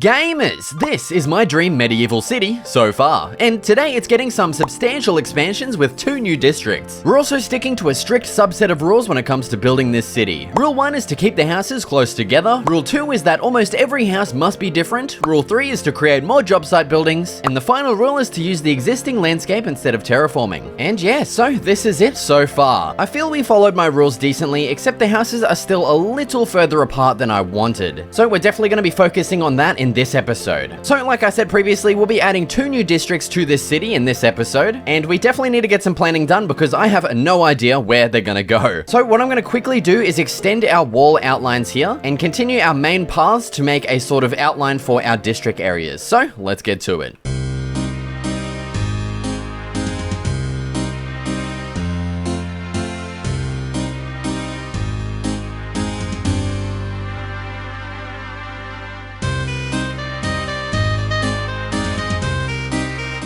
Gamers, this is my dream medieval city so far, and today it's getting some substantial expansions with 2 new districts. We're also sticking to a strict subset of rules when it comes to building this city. Rule 1 is to keep the houses close together, Rule 2 is that almost every house must be different, Rule 3 is to create more job site buildings, and the final rule is to use the existing landscape instead of terraforming. And yeah, so this is it so far. I feel we followed my rules decently, except the houses are still a little further apart than I wanted. So we're definitely going to be focusing on that in this episode. So like I said previously, we'll be adding 2 new districts to this city in this episode, and we definitely need to get some planning done because I have no idea where they're gonna go. So what I'm gonna quickly do is extend our wall outlines here and continue our main paths to make a sort of outline for our district areas. So let's get to it.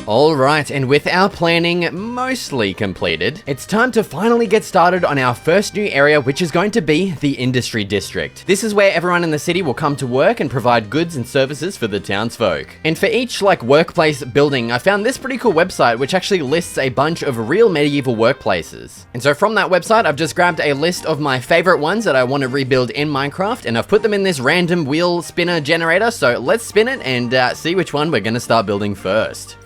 Alright, and with our planning mostly completed, it's time to finally get started on our first new area, which is going to be the Industry District. This is where everyone in the city will come to work and provide goods and services for the townsfolk. And for each workplace building, I found this pretty cool website which actually lists a bunch of real medieval workplaces. And so from that website, I've just grabbed a list of my favorite ones that I want to rebuild in Minecraft, and I've put them in this random wheel spinner generator, so let's spin it and see which one we're going to start building first.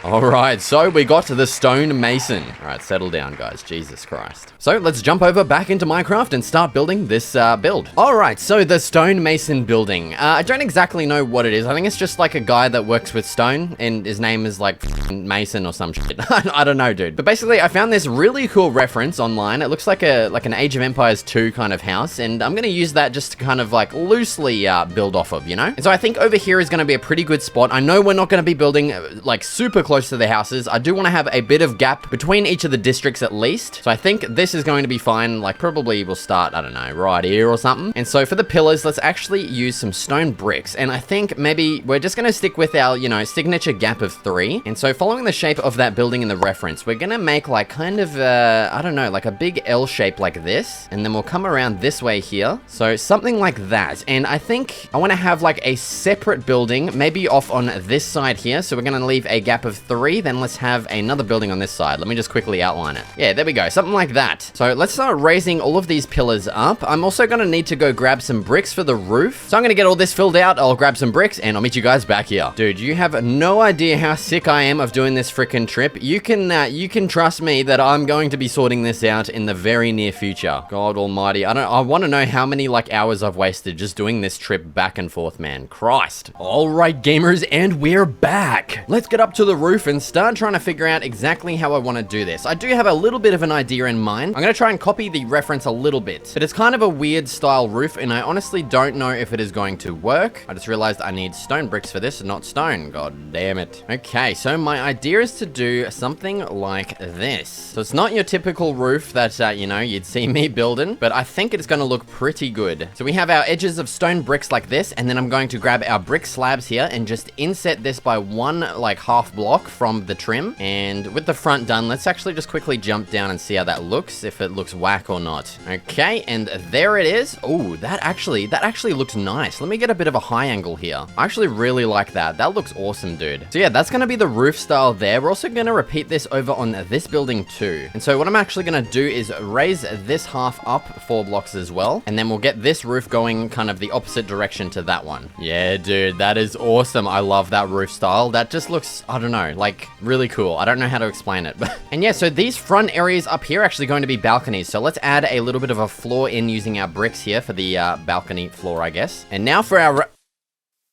Alright, so we got to the stone mason. Alright, settle down guys, Jesus Christ. So let's jump over back into Minecraft and start building this build. Alright, so the stone mason building. I don't exactly know what it is. I think it's just like a guy that works with stone and his name is like Mason or some shit. I don't know, dude. But basically I found this really cool reference online. It looks like an Age of Empires 2 kind of house, and I'm gonna use that just to kind of loosely build off of, you know? And so I think over here is gonna be a pretty good spot. I know we're not gonna be building super close to the houses. I do want to have a bit of gap between each of the districts at least. So I think this is going to be fine. Probably we'll start, I don't know, right here or something. And so for the pillars, let's actually use some stone bricks. And I think maybe we're just going to stick with our, signature gap of 3. And so following the shape of that building in the reference, we're going to make kind of, I don't know, a big L shape like this. And then we'll come around this way here. So something like that. And I think I want to have a separate building, maybe off on this side here. So we're going to leave a gap of 3. Then let's have another building on this side. Let me just quickly outline it. Yeah, there we go. Something like that. So let's start raising all of these pillars up. I'm also going to need to go grab some bricks for the roof. So I'm going to get all this filled out. I'll grab some bricks and I'll meet you guys back here. Dude, you have no idea how sick I am of doing this freaking trip. You can trust me that I'm going to be sorting this out in the very near future. God almighty. I want to know how many hours I've wasted just doing this trip back and forth, man. Christ. All right, gamers, and we're back. Let's get up to the roof and start trying to figure out exactly how I want to do this. I do have a little bit of an idea in mind. I'm going to try and copy the reference a little bit, but it's kind of a weird style roof, and I honestly don't know if it is going to work. I just realized I need stone bricks for this, not stone. God damn it. Okay, so my idea is to do something like this. So it's not your typical roof that, you'd see me building, but I think it's going to look pretty good. So we have our edges of stone bricks like this, and then I'm going to grab our brick slabs here and just inset this by one, half block from the trim. And with the front done, let's actually just quickly jump down and see how that looks, if it looks whack or not. Okay, and there it is. Oh, that actually looks nice. Let me get a bit of a high angle here. I actually really like that. That looks awesome, dude. So yeah, that's going to be the roof style there. We're also going to repeat this over on this building too. And so what I'm actually going to do is raise this half up 4 blocks as well. And then we'll get this roof going kind of the opposite direction to that one. Yeah, dude, that is awesome. I love that roof style. That just looks, I don't know, really cool. I don't know how to explain it. And yeah, so these front areas up here are actually going to be balconies. So let's add a little bit of a floor in using our bricks here for the balcony floor, I guess. And now for our...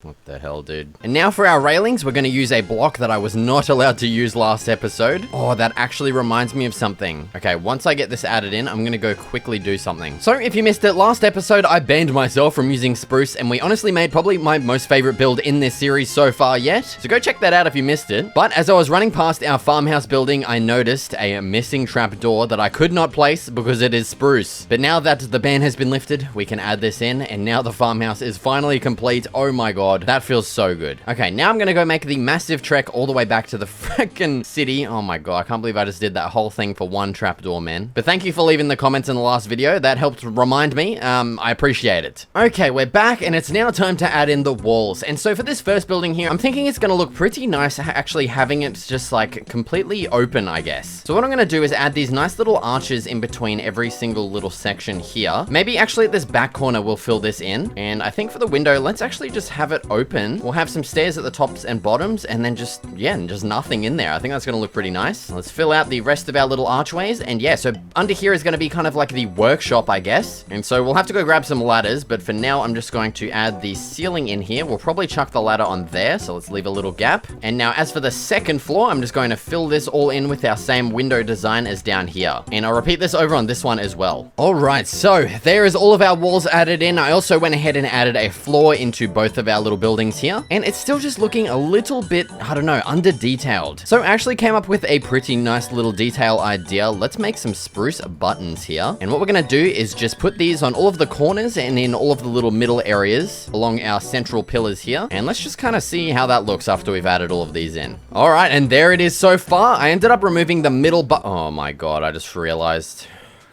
What the hell, dude? And now for our railings, we're going to use a block that I was not allowed to use last episode. Oh, that actually reminds me of something. Okay, once I get this added in, I'm going to go quickly do something. So if you missed it, last episode, I banned myself from using spruce, and we honestly made probably my most favorite build in this series so far yet. So go check that out if you missed it. But as I was running past our farmhouse building, I noticed a missing trapdoor that I could not place because it is spruce. But now that the ban has been lifted, we can add this in, and now the farmhouse is finally complete. Oh my god. god, that feels so good. Okay, now I'm gonna go make the massive trek all the way back to the frickin' city. Oh my god, I can't believe I just did that whole thing for one trapdoor, man. But thank you for leaving the comments in the last video. That helped remind me. I appreciate it. Okay, we're back, and it's now time to add in the walls. And so for this first building here, I'm thinking it's gonna look pretty nice actually having it just like completely open, I guess. So what I'm gonna do is add these nice little arches in between every single little section here. Maybe actually at this back corner we'll fill this in. And I think for the window, let's actually just have it open. We'll have some stairs at the tops and bottoms, and then just, yeah, just nothing in there. I think that's gonna look pretty nice. Let's fill out the rest of our little archways. And yeah, so under here is gonna be kind of like the workshop, I guess. And so we'll have to go grab some ladders, but for now, I'm just going to add the ceiling in here. We'll probably chuck the ladder on there, so let's leave a little gap. And now as for the second floor, I'm just going to fill this all in with our same window design as down here. And I'll repeat this over on this one as well. All right, so there is all of our walls added in. I also went ahead and added a floor into both of our little buildings here. And it's still just looking a little bit, I don't know, under detailed. So I actually came up with a pretty nice little detail idea. Let's make some spruce buttons here. And what we're gonna do is just put these on all of the corners and in all of the little middle areas along our central pillars here. And let's just kind of see how that looks after we've added all of these in. All right, and there it is so far. I ended up removing the middle oh my god, I just realized.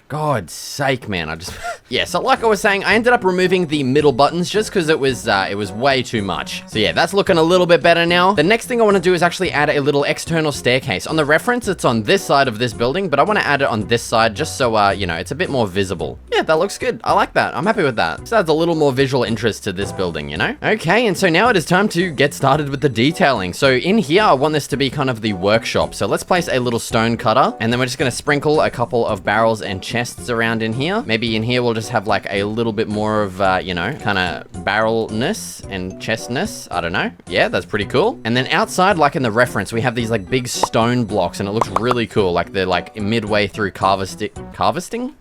God's sake, man, yeah, so like I was saying, I ended up removing the middle buttons just because it was way too much. So yeah, that's looking a little bit better now. The next thing I want to do is actually add a little external staircase. On the reference, it's on this side of this building, but I want to add it on this side just so, you know, it's a bit more visible. Yeah, that looks good. I like that. I'm happy with that. So adds a little more visual interest to this building, you know? Okay, and so now it is time to get started with the detailing. So in here, I want this to be kind of the workshop. So let's place a little stone cutter, and then we're just going to sprinkle a couple of barrels and chests around in here. Maybe in here we'll just have like a little bit more of, you know, kind of barrelness and chestness. I don't know. Yeah, that's pretty cool. And then outside, like in the reference, we have these like big stone blocks, and it looks really cool. Like they're like midway through harvesting?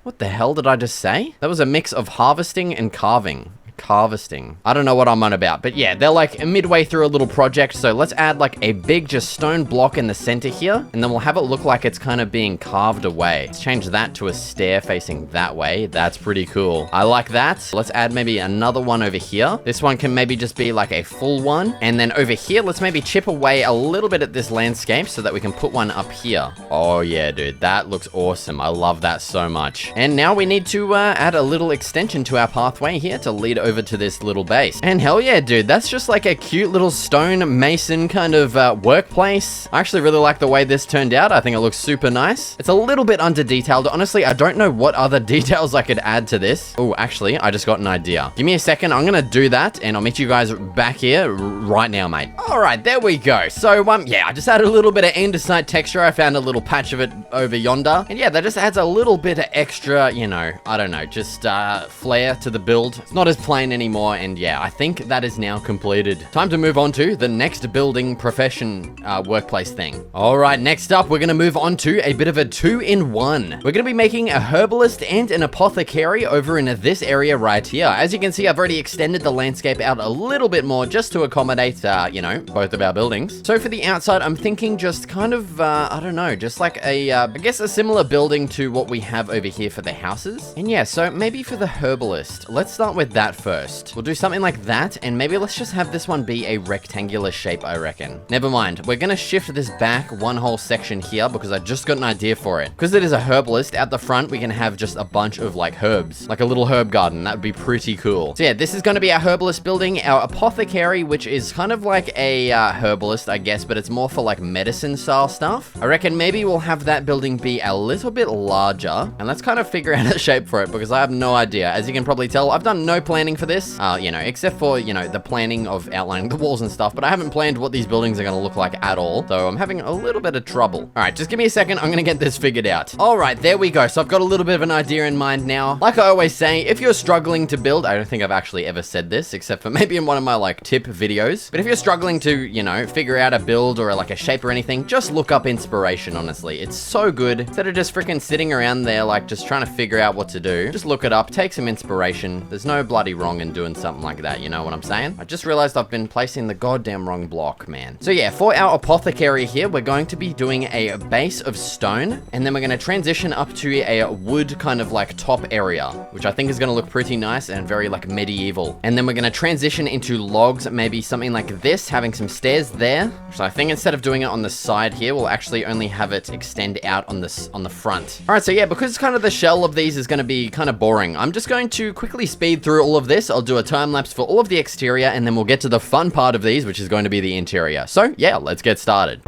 What the hell did I just say? That was a mix of harvesting and carving. Harvesting. I don't know what I'm on about, but yeah, they're like midway through a little project. So let's add like a big just stone block in the center here, and then we'll have it look like it's kind of being carved away. Let's change that to a stair facing that way. That's pretty cool. I like that. Let's add maybe another one over here. This one can maybe just be like a full one. And then over here, let's maybe chip away a little bit at this landscape so that we can put one up here. Oh yeah, dude, that looks awesome. I love that so much. And now we need to add a little extension to our pathway here to lead over to this little base. And hell yeah, dude, that's just like a cute little stone mason kind of workplace. I actually really like the way this turned out. I think it looks super nice. It's a little bit under detailed. Honestly, I don't know what other details I could add to this. Oh, actually, I just got an idea. Give me a second. I'm gonna do that, and I'll meet you guys back here right now, mate. All right, there we go. So, yeah, I just added a little bit of andesite texture. I found a little patch of it over yonder. And yeah, that just adds a little bit of extra, you know, I don't know, just flair to the build. It's not as plain anymore, and yeah, I think that is now completed. Time to move on to the next building profession workplace thing. All right, next up, we're gonna move on to a bit of a 2-in-1. We're gonna be making a herbalist and an apothecary over in this area right here. As you can see, I've already extended the landscape out a little bit more just to accommodate, you know, both of our buildings. So for the outside, I'm thinking just kind of, I don't know, just like a, I guess a similar building to what we have over here for the houses. And yeah, so maybe for the herbalist, let's start with that first. We'll do something like that, and maybe let's just have this one be a rectangular shape, I reckon. Never mind. We're gonna shift this back one whole section here because I just got an idea for it. Because it is a herbalist, at the front, we can have just a bunch of like herbs, like a little herb garden. That would be pretty cool. So yeah, this is gonna be our herbalist building. Our apothecary, which is kind of like a herbalist, I guess, but it's more for like medicine style stuff. I reckon maybe we'll have that building be a little bit larger, and let's kind of figure out a shape for it because I have no idea. As you can probably tell, I've done no planning for this, you know, except for, you know, the planning of outlining the walls and stuff, but I haven't planned what these buildings are going to look like at all, so I'm having a little bit of trouble. All right, just give me a second. I'm going to get this figured out. All right, there we go. So I've got a little bit of an idea in mind now. Like I always say, if you're struggling to build, I don't think I've actually ever said this, except for maybe in one of my like tip videos, but if you're struggling to, you know, figure out a build or like a shape or anything, just look up inspiration, honestly. It's so good. Instead of just freaking sitting around there, like just trying to figure out what to do, just look it up, take some inspiration. There's no bloody wrong wrong and doing something like that, you know what I'm saying? I just realized I've been placing the goddamn wrong block, man. So yeah, for our apothecary here, we're going to be doing a base of stone, and then we're going to transition up to a wood kind of like top area, which I think is going to look pretty nice and very like medieval. And then we're going to transition into logs, maybe something like this, having some stairs there. So I think instead of doing it on the side here, we'll actually only have it extend out on the front. All right, so yeah, because kind of the shell of these is going to be kind of boring, I'm just going to quickly speed through all of this. I'll do a time lapse for all of the exterior, and then we'll get to the fun part of these, which is going to be the interior. So yeah, let's get started.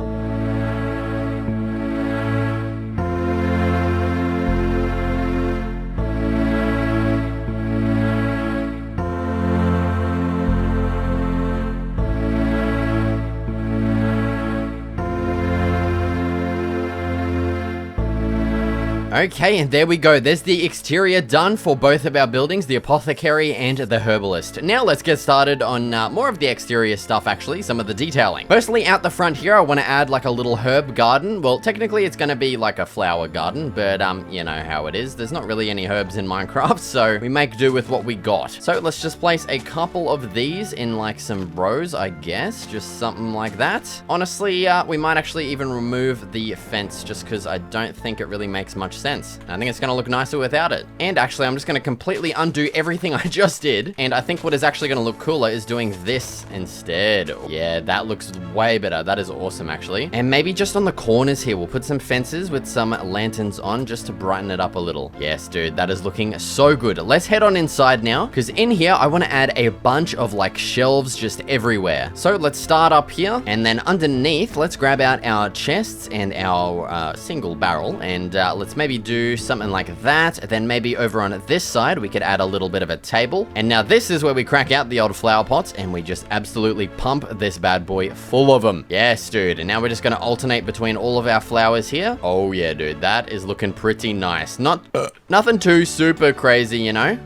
Okay, and there we go. There's the exterior done for both of our buildings, the apothecary and the herbalist. Now let's get started on more of the exterior stuff, actually, some of the detailing. Firstly, out the front here, I want to add like a little herb garden. Well, technically it's going to be like a flower garden, but you know how it is. There's not really any herbs in Minecraft, so we make do with what we got. So let's just place a couple of these in like some rows, I guess, just something like that. Honestly, we might actually even remove the fence just because I don't think it really makes much sense. I think it's going to look nicer without it. And actually, I'm just going to completely undo everything I just did. And I think what is actually going to look cooler is doing this instead. Yeah, that looks way better. That is awesome, actually. And maybe just on the corners here, we'll put some fences with some lanterns on just to brighten it up a little. Yes, dude, that is looking so good. Let's head on inside now, because in here, I want to add a bunch of like shelves just everywhere. So let's start up here, and then underneath, let's grab out our chests and our single barrel, and let's maybe do something like that. Then maybe over on this side, we could add a little bit of a table. And now this is where we crack out the old flower pots, and we just absolutely pump this bad boy full of them. Yes, dude. And now we're just going to alternate between all of our flowers here. Oh yeah, dude, that is looking pretty nice. Nothing too super crazy, you know?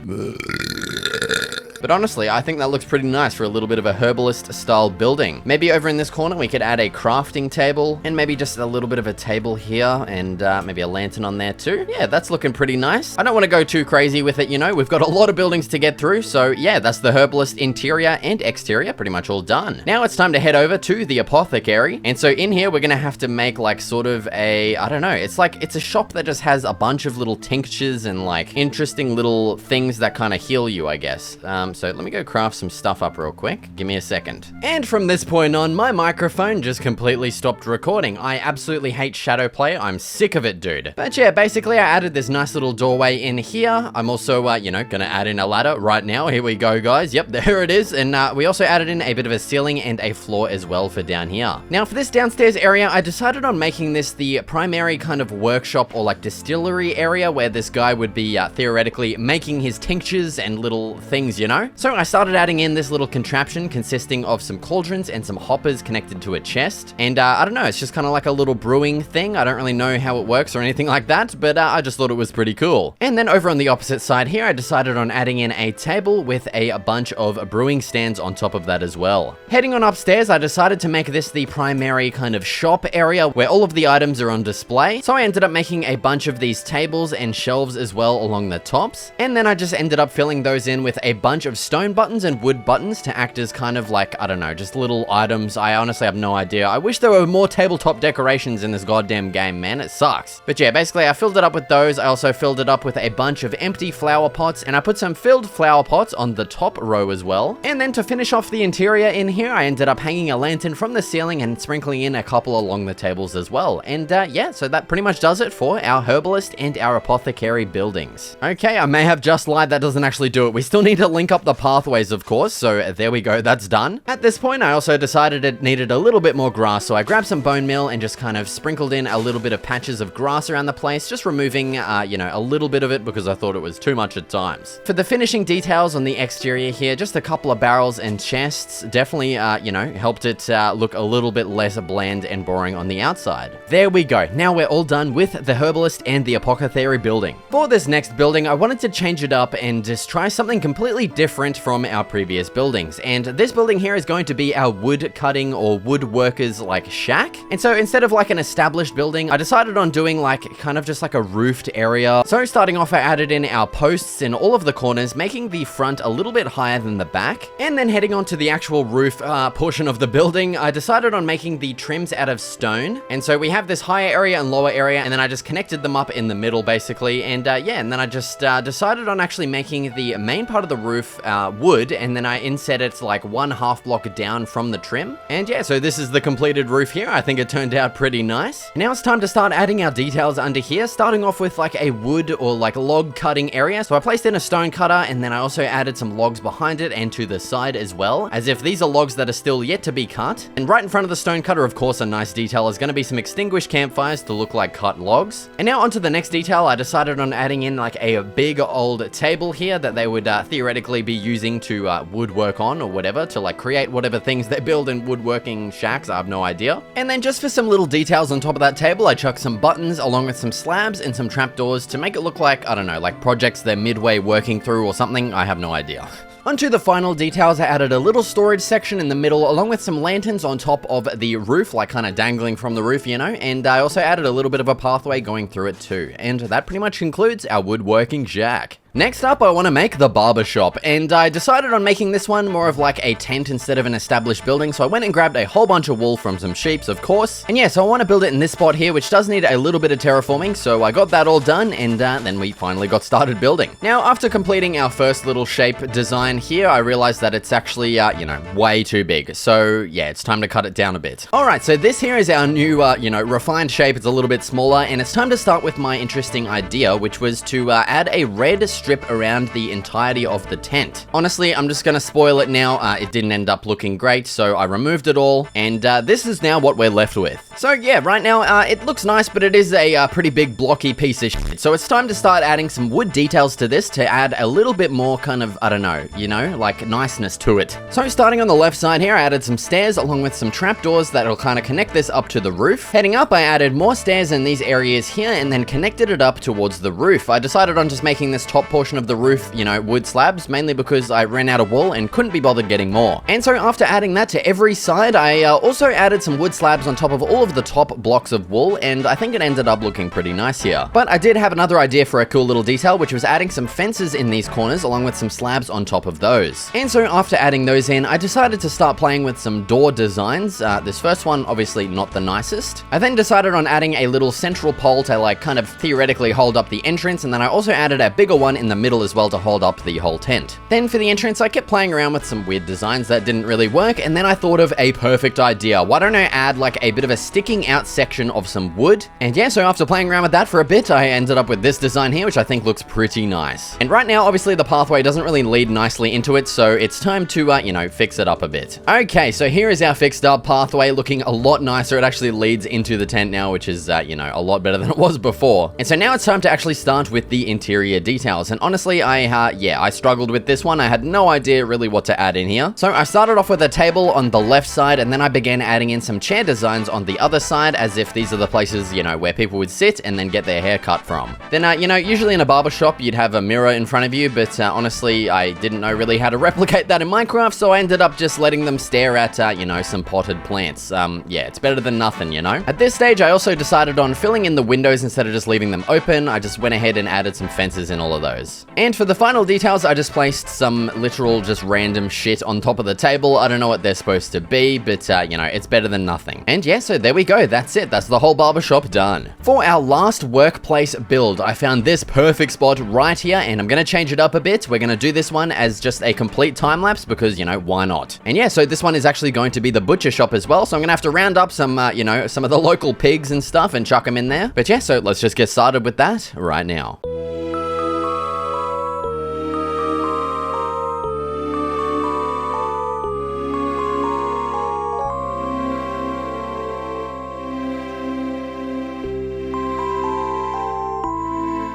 But honestly, I think that looks pretty nice for a little bit of a herbalist style building. Maybe over in this corner, we could add a crafting table, and maybe just a little bit of a table here, and maybe a lantern on there too. Yeah, that's looking pretty nice. I don't want to go too crazy with it, you know. We've got a lot of buildings to get through, so yeah, that's the herbalist interior and exterior pretty much all done. Now it's time to head over to the apothecary. And so in here, we're going to have to make like sort of a, I don't know, it's like, it's a shop that just has a bunch of little tinctures and like interesting little things that kind of heal you, I guess. So let me go craft some stuff up real quick. Give me a second. And from this point on, my microphone just completely stopped recording. I absolutely hate shadow play. I'm sick of it, dude. But yeah, basically I added this nice little doorway in here. I'm also, you know, gonna add in a ladder right now. Here we go, guys. Yep, there it is. And we also added in a bit of a ceiling and a floor as well for down here. Now for this downstairs area, I decided on making this the primary kind of workshop or like distillery area where this guy would be theoretically making his tinctures and little things, you know? So I started adding in this little contraption consisting of some cauldrons and some hoppers connected to a chest. And I don't know, it's just kind of like a little brewing thing. I don't really know how it works or anything like that, but I just thought it was pretty cool. And then over on the opposite side here, I decided on adding in a table with a bunch of brewing stands on top of that as well. Heading on upstairs, I decided to make this the primary kind of shop area where all of the items are on display. So I ended up making a bunch of these tables and shelves as well along the tops. And then I just ended up filling those in with a bunch of stone buttons and wood buttons to act as kind of like, I don't know, just little items. I honestly have no idea. I wish there were more tabletop decorations in this goddamn game, man. It sucks. But yeah, basically I filled it up with those. I also filled it up with a bunch of empty flower pots, and I put some filled flower pots on the top row as well. And then to finish off the interior in here, I ended up hanging a lantern from the ceiling and sprinkling in a couple along the tables as well. And yeah, so that pretty much does it for our herbalist and our apothecary buildings. Okay, I may have just lied. That doesn't actually do it. We still need to link up the pathways, of course, so there we go, that's done. At this point, I also decided it needed a little bit more grass, so I grabbed some bone meal and just kind of sprinkled in a little bit of patches of grass around the place, just removing, you know, a little bit of it because I thought it was too much at times. For the finishing details on the exterior here, just a couple of barrels and chests definitely, you know, helped it look a little bit less bland and boring on the outside. There we go. Now we're all done with the herbalist and the apothecary building. For this next building, I wanted to change it up and just try something completely different different from our previous buildings. And this building here is going to be our wood cutting or woodworkers like shack. And so instead of like an established building, I decided on doing like kind of just like a roofed area. So starting off, I added in our posts in all of the corners, making the front a little bit higher than the back. And then heading on to the actual roof portion of the building, I decided on making the trims out of stone. And so we have this higher area and lower area, and then I just connected them up in the middle basically. And yeah, and then I just decided on actually making the main part of the roof wood, and then I inset it like 1/2 block down from the trim. And yeah, so this is the completed roof here. I think it turned out pretty nice. Now it's time to start adding our details under here, starting off with like a wood or like log cutting area. So I placed in a stone cutter, and then I also added some logs behind it and to the side as well, as if these are logs that are still yet to be cut. And right in front of the stone cutter, of course, a nice detail is going to be some extinguished campfires to look like cut logs. And now onto the next detail, I decided on adding in like a big old table here that they would theoretically be using to woodwork on or whatever, to like create whatever things they build in woodworking shacks. I have no idea. And then just for some little details on top of that table, I chucked some buttons along with some slabs and some trapdoors to make it look like, I don't know, like projects they're midway working through or something. I have no idea. Onto the final details, I added a little storage section in the middle along with some lanterns on top of the roof, like kind of dangling from the roof, you know, and I also added a little bit of a pathway going through it too. And that pretty much concludes our woodworking shack. Next up, I want to make the barber shop, and I decided on making this one more of like a tent instead of an established building, so I went and grabbed a whole bunch of wool from some sheeps, of course. And yeah, so I want to build it in this spot here, which does need a little bit of terraforming, so I got that all done, and then we finally got started building. Now, after completing our first little shape design here, I realized that it's actually, you know, way too big, so yeah, it's time to cut it down a bit. Alright, so this here is our new, you know, refined shape. It's a little bit smaller, and it's time to start with my interesting idea, which was to add a red strip around the entirety of the tent. Honestly, I'm just gonna spoil it now. It didn't end up looking great, so I removed it all, and this is now what we're left with. So yeah, right now, it looks nice, but it is a pretty big blocky piece of shit. So it's time to start adding some wood details to this to add a little bit more kind of, I don't know, you know, like niceness to it. So starting on the left side here, I added some stairs along with some trapdoors that'll kind of connect this up to the roof. Heading up, I added more stairs in these areas here and then connected it up towards the roof. I decided on just making this top portion of the roof, you know, wood slabs, mainly because I ran out of wool and couldn't be bothered getting more. And so after adding that to every side, I also added some wood slabs on top of all of the top blocks of wool, and I think it ended up looking pretty nice here. But I did have another idea for a cool little detail, which was adding some fences in these corners along with some slabs on top of those. And so after adding those in, I decided to start playing with some door designs. This first one, obviously not the nicest. I then decided on adding a little central pole to like kind of theoretically hold up the entrance, and then I also added a bigger one in the middle as well to hold up the whole tent. Then for the entrance, I kept playing around with some weird designs that didn't really work, and then I thought of a perfect idea. Why don't I add like a bit of a sticking out section of some wood? And yeah, so after playing around with that for a bit, I ended up with this design here, which I think looks pretty nice. And right now, obviously the pathway doesn't really lead nicely into it, so it's time to, you know, fix it up a bit. Okay, so here is our fixed up pathway looking a lot nicer. It actually leads into the tent now, which is, you know, a lot better than it was before. And so now it's time to actually start with the interior details. And honestly, I struggled with this one. I had no idea really what to add in here. So I started off with a table on the left side, and then I began adding in some chair designs on the other side, as if these are the places, you know, where people would sit and then get their hair cut from. Then, you know, usually in a barber shop, you'd have a mirror in front of you, but honestly, I didn't know really how to replicate that in Minecraft, so I ended up just letting them stare at, you know, some potted plants. Yeah, it's better than nothing, you know? At this stage, I also decided on filling in the windows instead of just leaving them open. I just went ahead and added some fences in all of those. And for the final details, I just placed some literal just random shit on top of the table. I don't know what they're supposed to be, but you know, it's better than nothing. And yeah, so there we go. That's it. That's the whole barbershop done. For our last workplace build, I found this perfect spot right here, and I'm going to change it up a bit. We're going to do this one as just a complete time lapse because, you know, why not? And yeah, so this one is actually going to be the butcher shop as well. So I'm going to have to round up some, you know, some of the local pigs and stuff and chuck them in there. But yeah, so let's just get started with that right now.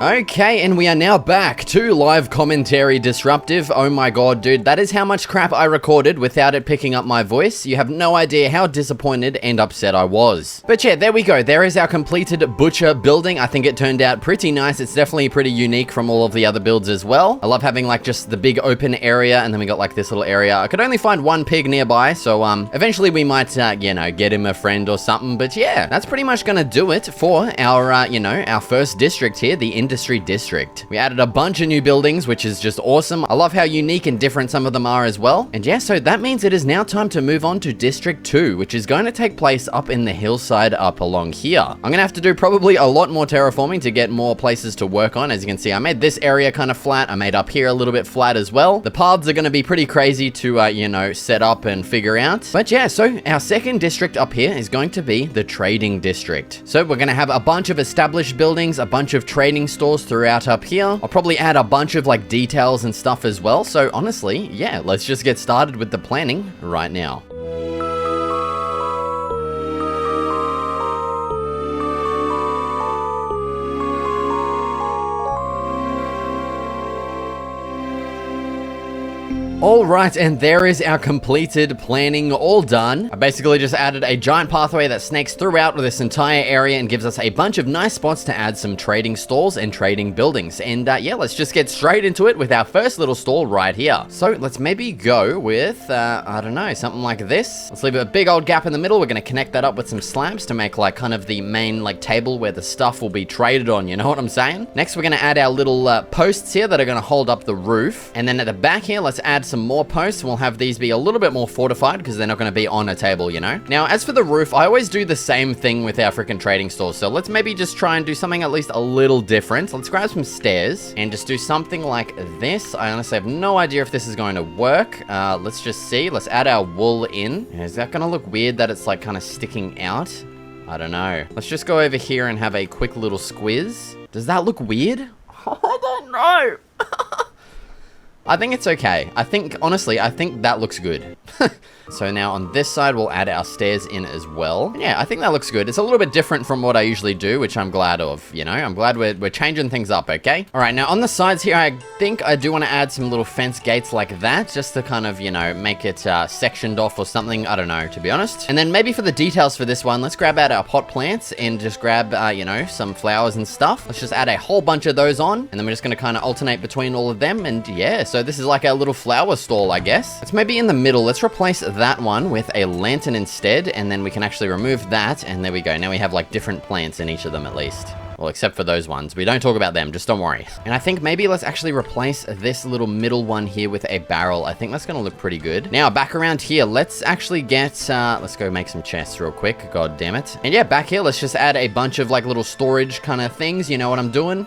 Okay, and we are now back to live commentary disruptive. Oh my god, dude, that is how much crap I recorded without it picking up my voice. You have no idea how disappointed and upset I was. But yeah, there we go. There is our completed butcher building. I think it turned out pretty nice. It's definitely pretty unique from all of the other builds as well. I love having like just the big open area, and then we got like this little area. I could only find one pig nearby, so eventually we might, you know, get him a friend or something. But yeah, that's pretty much gonna do it for our, you know, our first district here, the Industry District. We added a bunch of new buildings, which is just awesome. I love how unique and different some of them are as well. And yeah, so that means it is now time to move on to District 2, which is going to take place up in the hillside up along here. I'm gonna have to do probably a lot more terraforming to get more places to work on. As you can see, I made this area kind of flat. I made up here a little bit flat as well. The paths are going to be pretty crazy to, you know, set up and figure out. But yeah, so our second district up here is going to be the Trading District. So we're going to have a bunch of established buildings, a bunch of trading stores throughout up here. I'll probably add a bunch of like details and stuff as well. So honestly, yeah, let's just get started with the planning right now. Alright, and there is our completed planning all done. I basically just added a giant pathway that snakes throughout this entire area and gives us a bunch of nice spots to add some trading stalls and trading buildings. And yeah, let's just get straight into it with our first little stall right here. So let's maybe go with, I don't know, something like this. Let's leave a big old gap in the middle. We're going to connect that up with some slabs to make like kind of the main like table where the stuff will be traded on, you know what I'm saying? Next, we're going to add our little posts here that are going to hold up the roof. And then at the back here, let's add some more posts. We'll have these be a little bit more fortified because they're not going to be on a table, you know. Now, as for the roof, I always do the same thing with our freaking trading stores. So let's maybe just try and do something at least a little different. Let's grab some stairs and just do something like this. I honestly have no idea if this is going to work. Let's just see. Let's add our wool in. Is that going to look weird that it's like kind of sticking out? I don't know. Let's just go over here and have a quick little squiz. Does that look weird? I don't know. I think it's okay. Honestly, I think that looks good. So now on this side, we'll add our stairs in as well. Yeah, I think that looks good. It's a little bit different from what I usually do, which I'm glad of, you know? I'm glad we're changing things up, okay? All right, now on the sides here, I think I do want to add some little fence gates like that, just to kind of, you know, make it sectioned off or something. I don't know, to be honest. And then maybe for the details for this one, let's grab out our pot plants and just grab, you know, some flowers and stuff. Let's just add a whole bunch of those on, and then we're just going to kind of alternate between all of them. And yeah, so this is like our little flower stall, I guess. It's maybe in the middle. Let's replace that one with a lantern instead, and then we can actually remove that, and there we go. Now we have like different plants in each of them at least. Well, except for those ones. We don't talk about them, just don't worry. And I think maybe let's actually replace this little middle one here with a barrel. I think that's gonna look pretty good. Now, back around here, let's actually get, let's go make some chests real quick. God damn it. And yeah, back here, let's just add a bunch of like little storage kind of things. You know what I'm doing?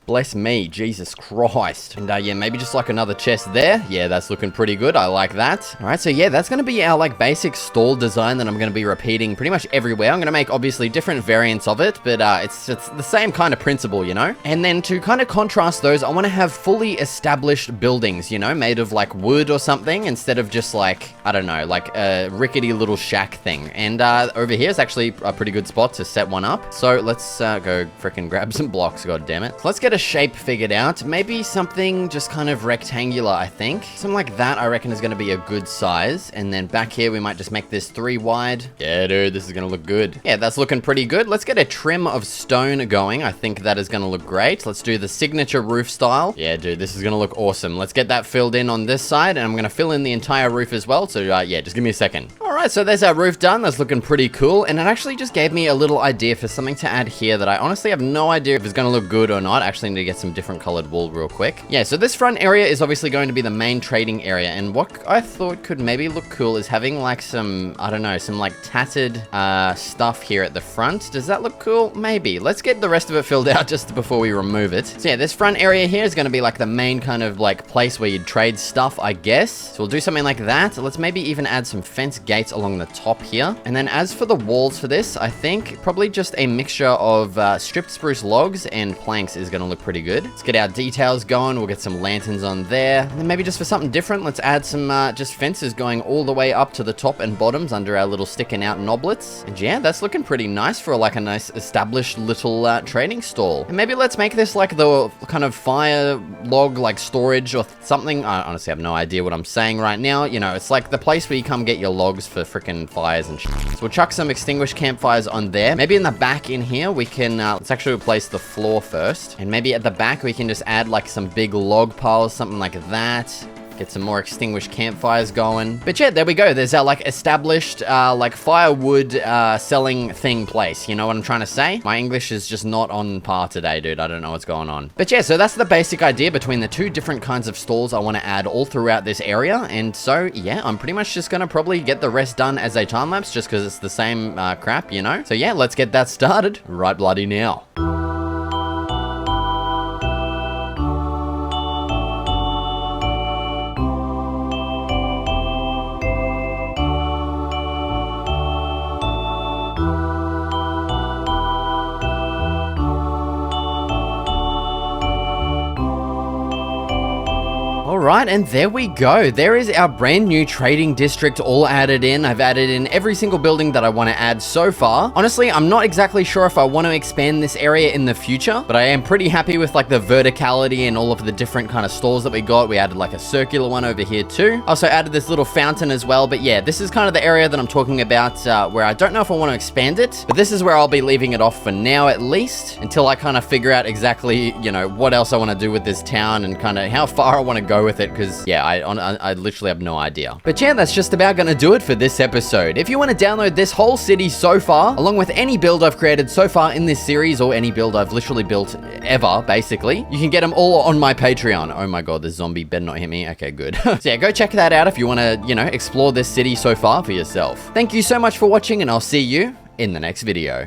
Bless me, Jesus Christ. And yeah, maybe just like another chest there. Yeah, that's looking pretty good. I like that. All right, so yeah, that's gonna be our like basic stall design that I'm gonna be repeating pretty much everywhere. I'm gonna make obviously different variants of it, but it's the same kind of principle, you know? And then to kind of contrast those, I wanna have fully established buildings, you know, made of like wood or something, instead of just like, I don't know, like a rickety little shack thing. And over here is actually a pretty good spot to set one up. So let's go freaking grab some blocks, god damn it. So let's get a shape figured out. Maybe something just kind of rectangular, I think. Something like that, I reckon, is going to be a good size. And then back here, we might just make this 3 wide. Yeah, dude, this is going to look good. Yeah, that's looking pretty good. Let's get a trim of stone going. I think that is going to look great. Let's do the signature roof style. Yeah, dude, this is going to look awesome. Let's get that filled in on this side, and I'm going to fill in the entire roof as well. So yeah, just give me a second. All right, so there's our roof done. That's looking pretty cool. And it actually just gave me a little idea for something to add here that I honestly have no idea if it's going to look good or not. Actually, need to get some different colored wool real quick. Yeah, so this front area is obviously going to be the main trading area, and what I thought could maybe look cool is having like some, I don't know, some like tattered stuff here at the front. Does that look cool? Maybe. Let's get the rest of it filled out just before we remove it. So yeah, this front area here is going to be like the main kind of like place where you'd trade stuff, I guess. So we'll do something like that. Let's maybe even add some fence gates along the top here. And then as for the walls for this, I think probably just a mixture of stripped spruce logs and planks is going to look pretty good. Let's get our details going. We'll get some lanterns on there. And then maybe just for something different, let's add some just fences going all the way up to the top and bottoms under our little sticking out knoblets. And yeah, that's looking pretty nice for like a nice established little trading stall. And maybe let's make this like the kind of fire log like storage or something. I honestly have no idea what I'm saying right now. You know, it's like the place where you come get your logs for freaking fires and shit. So we'll chuck some extinguished campfires on there. Maybe in the back in here, we can, let's actually replace the floor first. And maybe at the back, we can just add like some big log piles, something like that. Get some more extinguished campfires going. But yeah, there we go. There's our like established like firewood selling thing place. You know what I'm trying to say? My English is just not on par today, dude. I don't know what's going on. But yeah, so that's the basic idea between the two different kinds of stalls I want to add all throughout this area. And so yeah, I'm pretty much just gonna probably get the rest done as a time lapse just because it's the same crap, you know? So yeah, let's get that started right bloody now. Alright, and there we go. There is our brand new trading district all added in. I've added in every single building that I want to add so far. Honestly, I'm not exactly sure if I want to expand this area in the future, but I am pretty happy with like the verticality and all of the different kind of stalls that we got. We added like a circular one over here too. Also added this little fountain as well, but yeah, this is kind of the area that I'm talking about where I don't know if I want to expand it, but this is where I'll be leaving it off for now at least, until I kind of figure out exactly, you know, what else I want to do with this town and kind of how far I want to go with it, because yeah, I literally have no idea. But yeah, that's just about gonna do it for this episode. If you want to download this whole city so far, along with any build I've created so far in this series, or any build I've literally built ever, basically, you can get them all on my Patreon. Oh my god, this zombie better not hit me. Okay, good. So yeah, go check that out if you want to, you know, explore this city so far for yourself. Thank you so much for watching, and I'll see you in the next video.